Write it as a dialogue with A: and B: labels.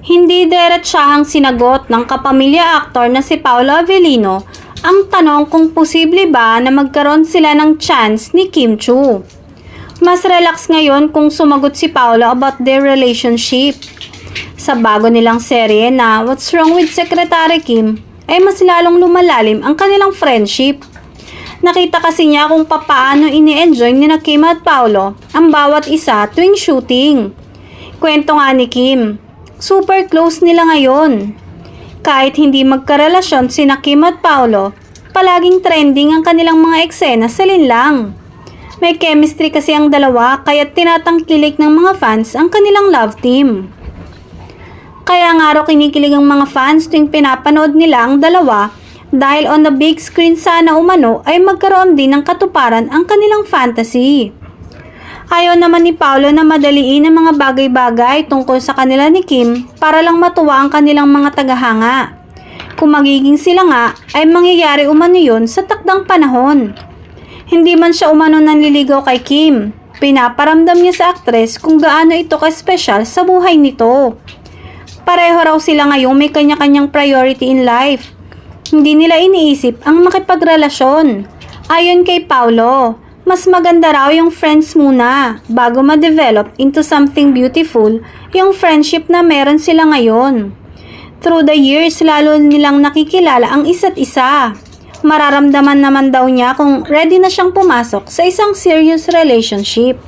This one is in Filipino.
A: Hindi diretsahang sinagot ng kapamilya aktor na si Paolo Avellino ang tanong kung posible ba na magkaroon sila ng chance ni Kim Chiu. Mas relax ngayon kung sumagot si Paolo about their relationship. Sa bago nilang serye na What's Wrong with Secretary Kim, ay mas lalong lumalalim ang kanilang friendship. Nakita kasi niya kung papaano ini-enjoy ni Kim at Paolo ang bawat isa tuwing shooting. Kwento nga ni Kim, super close nila ngayon. Kahit hindi magkarelasyon sina Kim at Paolo, palaging trending ang kanilang mga eksena sa linlang. May chemistry kasi ang dalawa kaya tinatangkilik ng mga fans ang kanilang love team. Kaya nga raw kinikilig ang mga fans tuwing pinapanood nila ang dalawa dahil on the big screen sana umano ay magkaroon din ng katuparan ang kanilang fantasy. Ayaw naman ni Paolo na madaliin ang mga bagay-bagay tungkol sa kanila ni Kim para lang matuwa ang kanilang mga tagahanga. Kung magiging sila nga ay mangyayari umano yun sa takdang panahon. Hindi man siya umano nanliligaw kay Kim, pinaparamdam niya sa aktres kung gaano ito ka-espesyal sa buhay nito. Pareho raw sila ngayong may kanya-kanyang priority in life. Hindi nila iniisip ang makipagrelasyon. Ayon kay Paolo, mas maganda raw yung friends muna bago ma-develop into something beautiful yung friendship na meron sila ngayon. Through the years, lalo nilang nakikilala ang isa't isa. Mararamdaman naman daw niya kung ready na siyang pumasok sa isang serious relationship.